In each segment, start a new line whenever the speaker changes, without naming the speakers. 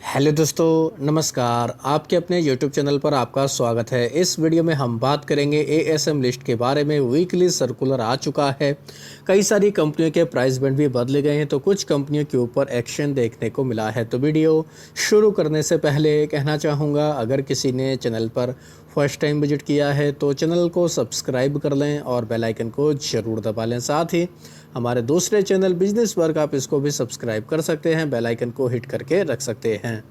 Hello दोस्तों, नमस्कार। आपके अपने यूट्यूब चैनल पर आपका स्वागत है। इस वीडियो में हम बात करेंगे एएसएम लिस्ट के बारे में। वीकली सर्कुलर आ चुका है। कई सारी कंपनियों के प्राइस बैंड भी बदले गए हैं, तो कुछ कंपनियों के ऊपर एक्शन देखने को मिला है। तो वीडियो शुरू करने से पहले कहना चाहूँगा, अगर किसी ने चैनल पर फर्स्ट टाइम विजिट किया है तो चैनल को सब्सक्राइब कर लें और बेल आइकन को ज़रूर दबा लें। साथ ही हमारे दूसरे चैनल बिजनेस वर्क, आप इसको भी सब्सक्राइब कर सकते हैं, बेल आइकन को हिट करके रख सकते हैं।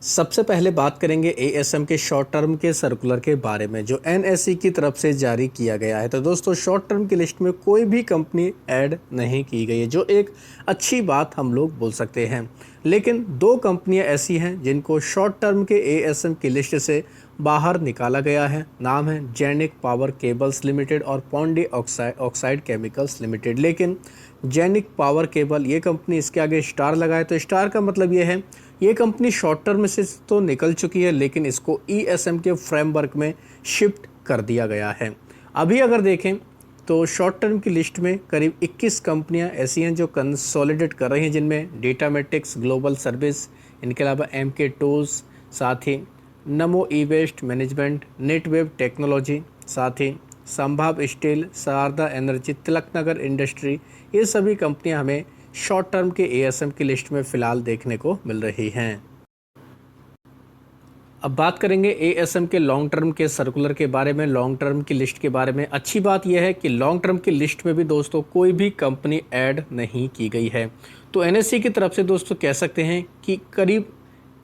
सबसे पहले बात करेंगे एएसएम के शॉर्ट टर्म के सर्कुलर के बारे में, जो एनएसई की तरफ से जारी किया गया है। तो दोस्तों, शॉर्ट टर्म की लिस्ट में कोई भी कंपनी ऐड नहीं की गई है, जो एक अच्छी बात हम लोग बोल सकते हैं। लेकिन दो कंपनियां ऐसी हैं जिनको शॉर्ट टर्म के एएसएम की लिस्ट से बाहर निकाला गया है। नाम है जेनिक पावर केबल्स लिमिटेड और पॉन्डी ऑक्साइड केमिकल्स लिमिटेड। लेकिन जेनिक पावर केबल ये कंपनी, इसके आगे स्टार लगाए, तो स्टार का मतलब ये है ये कंपनी शॉर्ट टर्म से तो निकल चुकी है, लेकिन इसको ईएसएम के फ्रेमवर्क में शिफ्ट कर दिया गया है। अभी अगर देखें तो शॉर्ट टर्म की लिस्ट में करीब 21 कंपनियां ऐसी हैं जो कंसोलिडेट कर रही हैं, जिनमें डेटामेटिक्स ग्लोबल सर्विस, इनके अलावा एमके टूल्स, साथ ही Namo E waste management, Netweb technology, साथ ही Sambhv steel, Sharda energy, Tilaknagar industry, ये सभी कंपनियां हमें शॉर्ट टर्म के एएसएम की लिस्ट में फ़िलहाल देखने को मिल रही हैं। अब बात करेंगे एएसएम के लॉन्ग टर्म के सर्कुलर के बारे में, लॉन्ग टर्म की लिस्ट के बारे में। अच्छी बात यह है कि लॉन्ग टर्म की लिस्ट में भी दोस्तों कोई भी कंपनी ऐड नहीं की गई है। तो एनएसई की तरफ से दोस्तों कह सकते हैं कि करीब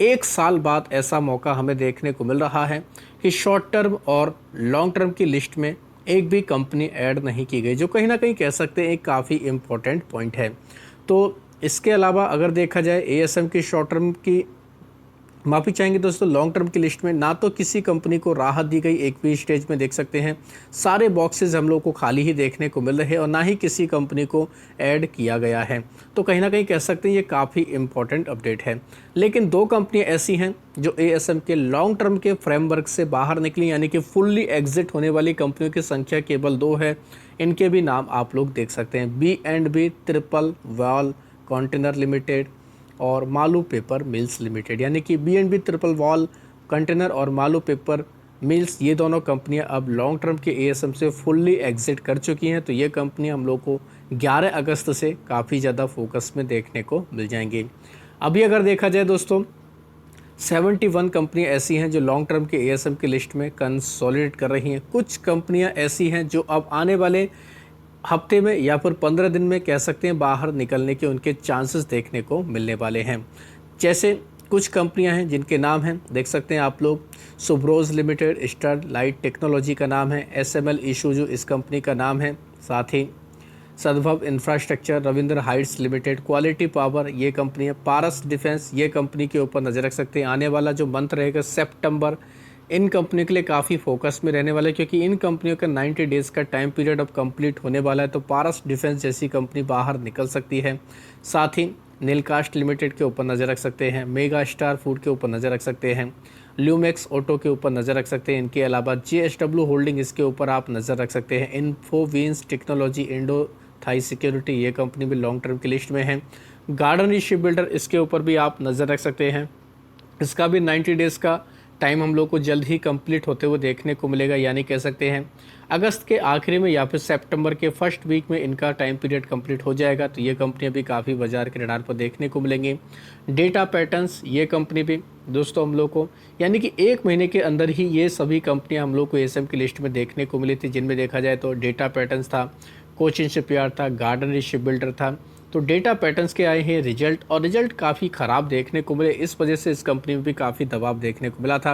1 साल बाद ऐसा मौका हमें देखने को मिल रहा है कि शॉर्ट टर्म और लॉन्ग टर्म की लिस्ट में एक भी कंपनी ऐड नहीं की गई, जो कहीं ना कहीं कह सकते हैं एक काफ़ी इम्पोर्टेंट पॉइंट है। तो इसके अलावा अगर देखा जाए एएसएम की शॉर्ट टर्म की, माफ़ी चाहेंगे दोस्तों, लॉन्ग टर्म की लिस्ट में ना तो किसी कंपनी को राहत दी गई, एक भी स्टेज में देख सकते हैं सारे बॉक्सेस हम लोग को खाली ही देखने को मिल रहे हैं, और ना ही किसी कंपनी को ऐड किया गया है। तो कहीं ना कहीं कह सकते हैं ये काफ़ी इंपॉर्टेंट अपडेट है। लेकिन दो कंपनियां ऐसी हैं जो एएसएम के लॉन्ग टर्म के फ्रेमवर्क से बाहर निकली, यानी कि फुल्ली एग्जिट होने वाली कंपनियों की संख्या केवल 2 है। इनके भी नाम आप लोग देख सकते हैं, B&B triple wall container limited और मालू पेपर मिल्स लिमिटेड। यानी कि B&B ट्रिपल वॉल कंटेनर और मालू पेपर मिल्स, ये दोनों कंपनियां अब लॉन्ग टर्म के एएसएम से फुल्ली एग्जिट कर चुकी हैं। तो ये कंपनियां हम लोग को 11 अगस्त से काफ़ी ज़्यादा फोकस में देखने को मिल जाएंगी। अभी अगर देखा जाए दोस्तों, 71 कंपनियां ऐसी हैं जो लॉन्ग टर्म के एएसएम की लिस्ट में कंसोलिडेट कर रही हैं। कुछ कंपनियां ऐसी हैं जो अब आने वाले हफ्ते में या फिर 15 दिन में कह सकते हैं बाहर निकलने के उनके चांसेस देखने को मिलने वाले हैं। जैसे कुछ कंपनियां हैं जिनके नाम हैं, देख सकते हैं आप लोग, सुब्रोज लिमिटेड, स्टरलाइट टेक्नोलॉजी का नाम है, एसएमएल इशूजू इस कंपनी का नाम है, साथ ही Sadbhav infrastructure, Ravindra heights limited, quality power ये कंपनी है, पारस डिफेंस ये कंपनी के ऊपर नज़र रख सकते हैं। आने वाला जो मंथ रहेगा सितंबर, इन कंपनियों के लिए काफ़ी फोकस में रहने वाला है, क्योंकि इन कंपनियों का 90 डेज़ का टाइम पीरियड अब कंप्लीट होने वाला है। तो पारस डिफेंस जैसी कंपनी बाहर निकल सकती है। साथ ही नीलकास्ट लिमिटेड के ऊपर नज़र रख सकते हैं, मेगा स्टार फूड के ऊपर नज़र रख सकते हैं, ल्यूमेक्स ऑटो के ऊपर नज़र रख सकते हैं। इनके अलावा JSW होल्डिंग, इसके ऊपर आप नज़र रख सकते हैं। इन्फोवीन्स टेक्नोलॉजी, इंडो थाई सिक्योरिटी ये कंपनी भी लॉन्ग टर्म की लिस्ट में है। गार्डन शिप बिल्डर, इसके ऊपर भी आप नज़र रख सकते हैं। इसका भी 90 डेज़ का टाइम हम लोग को जल्द ही कंप्लीट होते हुए देखने को मिलेगा, यानी कह सकते हैं अगस्त के आखिरी में या फिर सितंबर के फर्स्ट वीक में इनका टाइम पीरियड कंप्लीट हो जाएगा। तो ये कंपनियां भी काफ़ी बाजार के रडार पर देखने को मिलेंगी। डेटा पैटर्न्स ये कंपनी भी दोस्तों हम लोग को, यानी कि 1 महीने के अंदर ही ये सभी कंपनियां हम लोग को एएसएम की लिस्ट में देखने को मिली थी, जिनमें देखा जाए तो डेटा पैटर्न्स था, कोचिन शिपयार्ड था, गार्डन शिप बिल्डर था। तो डेटा पैटर्न्स के आए हैं रिजल्ट, और रिजल्ट काफ़ी ख़राब देखने को मिले, इस वजह से इस कंपनी में भी काफ़ी दबाव देखने को मिला था।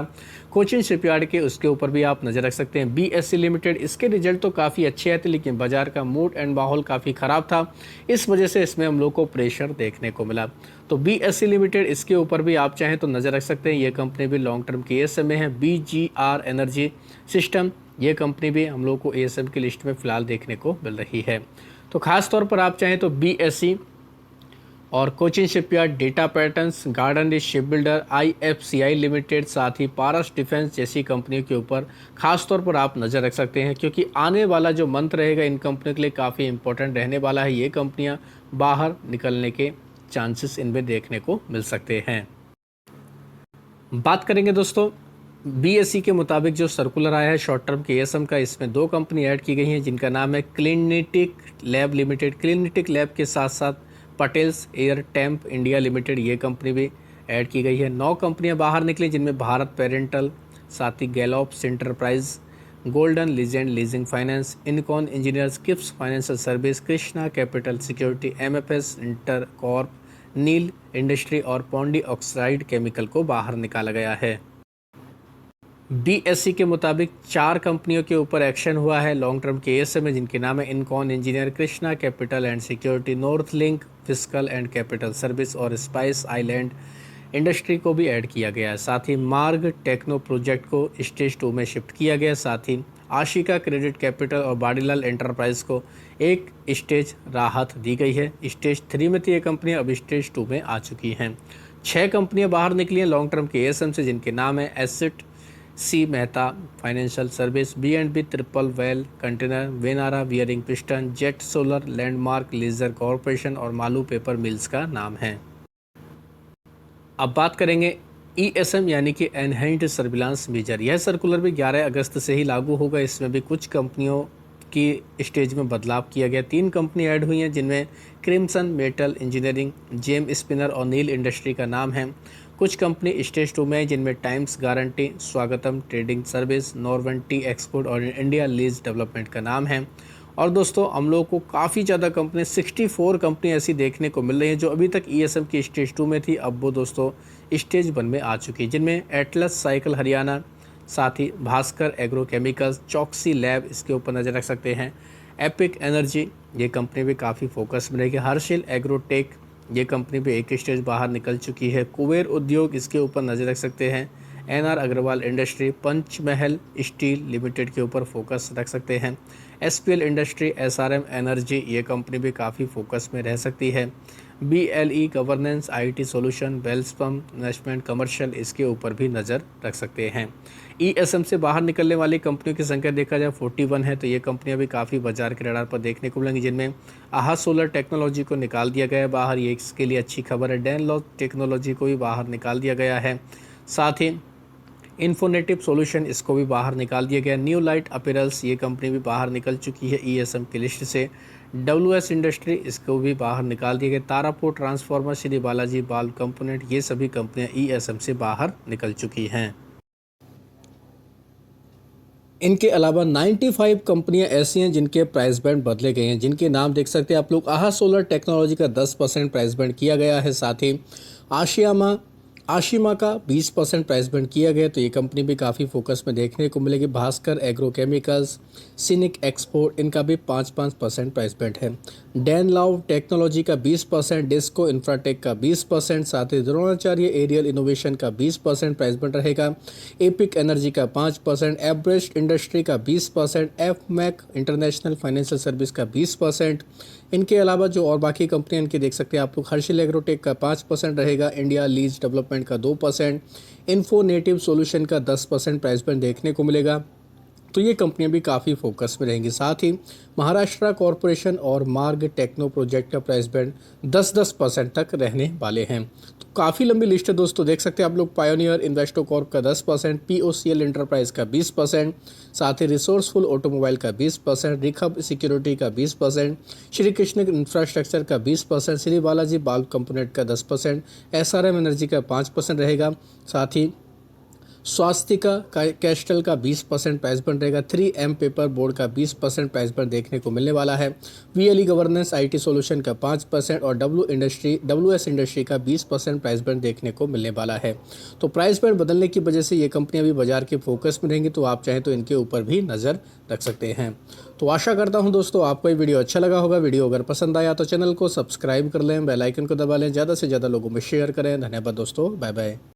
कोचिन शिपयार्ड के उसके ऊपर भी आप नज़र रख सकते हैं। BSC लिमिटेड, इसके रिजल्ट तो काफ़ी अच्छे आए थे, लेकिन बाजार का मूड एंड माहौल काफ़ी ख़राब था, इस वजह से इसमें हम लोग को प्रेशर देखने को मिला। तो BSC लिमिटेड, इसके ऊपर भी आप चाहें तो नज़र रख सकते हैं। ये कंपनी भी लॉन्ग टर्म की एएसएम में है। BGR एनर्जी सिस्टम, ये कंपनी भी हम लोग को एएसएम की लिस्ट में फ़िलहाल देखने को मिल रही है। तो ख़ास तौर पर आप चाहें तो BSC और Cochin shipyard, data patterns, garden ship builder, IFCI limited, साथ ही पारस डिफेंस जैसी कंपनियों के ऊपर खास तौर पर आप नज़र रख सकते हैं, क्योंकि आने वाला जो मंथ रहेगा इन कंपनियों के लिए काफ़ी इंपॉर्टेंट रहने वाला है। ये कंपनियां बाहर निकलने के चांसेस इनमें देखने को मिल सकते हैं। बात करेंगे दोस्तों बीएसई के मुताबिक जो सर्कुलर आया है शॉर्ट टर्म के एएसएम का, इसमें 2 कंपनी ऐड की गई हैं जिनका नाम है क्लिनिटिक लैब लिमिटेड। क्लिनिटिक लैब के साथ साथ Patels air temp India limited ये कंपनी भी ऐड की गई है। 9 कंपनियां बाहर निकली जिनमें भारत पेरेंटल, साथ ही Gallops enterprise, golden legend leasing finance, Incon engineers, Kips financial service, Krishna capital security, MFS intercorp, Neel industry और पॉन्डी ऑक्साइड केमिकल को बाहर निकाला गया है। बीएसई के मुताबिक 4 कंपनियों के ऊपर एक्शन हुआ है लॉन्ग टर्म के एएसएम में, जिनके नाम है Incon engineer, Krishna capital and security, north link physical and capital service और स्पाइस आइलैंड इंडस्ट्री को भी ऐड किया गया है। साथ ही मार्ग टेक्नो प्रोजेक्ट को स्टेज 2 में शिफ्ट किया गया। साथ ही आशिका क्रेडिट कैपिटल और बाडीलाल एंटरप्राइज को एक स्टेज राहत दी गई है। स्टेज 3 में थी ये कंपनियां, अब स्टेज 2 में आ चुकी हैं। 6 कंपनियां बाहर निकली हैं लॉन्ग टर्म के एएसएम से, जिनके नाम है Asit C Mehta financial service, बी&बी ट्रिपल वेल कंटेनर, वेनारा bearing piston, jet solar, landmark leisure corporation और मालू पेपर मिल्स का नाम है। अब बात करेंगे ईएसएम यानी कि एनहेंस्ड सर्विलांस मेजर। यह सर्कुलर भी 11 अगस्त से ही लागू होगा। इसमें भी कुछ कंपनियों की स्टेज में बदलाव किया गया। 3 कंपनी ऐड हुई हैं जिनमें crimson metal engineering, gem spinner और नील इंडस्ट्री का नाम है। कुछ कंपनी स्टेज 2 में है जिनमें टाइम्स गारंटी, स्वागतम ट्रेडिंग सर्विस, नॉर्वन टी एक्सपोर्ट और इंडिया लीज डेवलपमेंट का नाम है। और दोस्तों हम लोगों को काफ़ी ज़्यादा कंपनी 64 कंपनी ऐसी देखने को मिल रही हैं जो अभी तक ईएसएम की स्टेज 2 में थी, अब वो दोस्तों स्टेज 1 में आ चुकी है, जिनमें एटलस साइकिल हरियाणा, साथ ही भास्कर एग्रो केमिकल्स, चौकसी लैब इसके ऊपर नज़र रख सकते हैं, एपिक एनर्जी ये कंपनी भी काफ़ी फोकस में रहेगी, हर्षिल एग्रोटेक ये कंपनी भी एक स्टेज बाहर निकल चुकी है, कुबेर उद्योग इसके ऊपर नज़र रख सकते हैं, NR Agarwal industry, Panchmahal steel limited के ऊपर फोकस रख सकते हैं, एसपीएल इंडस्ट्री, एसआरएम एनर्जी ये कंपनी भी काफ़ी फोकस में रह सकती है, BLE governance, IT solution, Welspun investment commercial इसके ऊपर भी नज़र रख सकते हैं। ईएसएम से बाहर निकलने वाली कंपनियों की संख्या देखा जाए 41 है, तो ये कंपनियां भी काफ़ी बाजार के रडार पर देखने को मिलेंगी, जिनमें आहा सोलर टेक्नोलॉजी को निकाल दिया गया है बाहर, ये इसके लिए अच्छी खबर है। डैनलॉग टेक्नोलॉजी को भी बाहर निकाल दिया गया है। साथ ही इन्फोनेटिव सॉल्यूशन इसको भी बाहर निकाल दिया गया। न्यू लाइट अपीयरल्स ये कंपनी भी बाहर निकल चुकी है ईएसएम की लिस्ट से। डब्ल्यूएस इंडस्ट्री इसको भी बाहर निकाल दिया गया। तारापुर ट्रांसफार्मर, श्री बालाजी बाल कंपोनेंट ये सभी कंपनियां ईएसएम से बाहर निकल चुकी हैं। इनके अलावा 95 कंपनियां ऐसी हैं जिनके प्राइस बैंड बदले गए हैं, जिनके नाम देख सकते हैं आप लोग। आहा सोलर टेक्नोलॉजी का 10% प्राइस बैंड किया गया है। साथ ही आशिमा का 20% प्राइस बैंड किया गया, तो ये कंपनी भी काफ़ी फोकस में देखने को मिलेगी। Bhaskar agro chemicals, scenic export इनका भी 5% प्राइस बैंड है। डैनलॉग टेक्नोलॉजी का 20%, डिस्को इंफ्राटेक का 20%, साथ ही द्रोणाचार्य एरियल इनोवेशन का 20% प्राइस बैंड रहेगा। एपिक एनर्जी का 5%, एवरेस्ट इंडस्ट्री का 20%, एफमैक इंटरनेशनल फाइनेंशियल सर्विस का 20%। इनके अलावा जो और बाकी कंपनियां इनके देख सकते हैं आप लोग, हर्षिल एग्रोटेक का 5% रहेगा, इंडिया लीज डेवलपमेंट का 2%, इन्फोनेटिव सॉल्यूशन का 10% प्राइस बैंड देखने को मिलेगा, तो ये कंपनियां भी काफ़ी फोकस में रहेंगी। साथ ही महाराष्ट्र कॉरपोरेशन और मार्ग टेक्नो प्रोजेक्ट का प्राइस बैंड 10% तक रहने वाले हैं। तो काफ़ी लंबी लिस्ट है दोस्तों, देख सकते हैं आप लोग। पायोनियर इन्वेस्टो कॉर्प का 10%, पीओसीएल एंटरप्राइज का 20%, साथ ही रिसोर्सफुल ऑटोमोबाइल का 20%, रिखब सिक्योरिटी का 20%, श्री कृष्ण इंफ्रास्ट्रक्चर का 20%, श्री बालाजी बाल कंपोनेंट का 10%, एसआरएम एनर्जी का 5% रहेगा। साथ ही स्वास्तिका कैस्टल का 20% प्राइस बैंड रहेगा। 3M पेपर बोर्ड का 20% प्राइस बैंड देखने को मिलने वाला है। वीएलई गवर्नेंस आईटी सॉल्यूशन का 5% और डब्ल्यूएस इंडस्ट्री का 20% प्राइस बैंड देखने को मिलने वाला है। तो प्राइस बैंड बदलने की वजह से ये कंपनियां भी बाजार के फोकस में रहेंगी, तो आप चाहें तो इनके ऊपर भी नज़र रख सकते हैं। तो आशा करता हूं दोस्तों आपको ये वीडियो अच्छा लगा होगा। वीडियो अगर पसंद आया तो चैनल को सब्सक्राइब कर लें, बेल आइकन को दबा लें, ज़्यादा से ज़्यादा लोगों में शेयर करें। धन्यवाद दोस्तों, बाय बाय।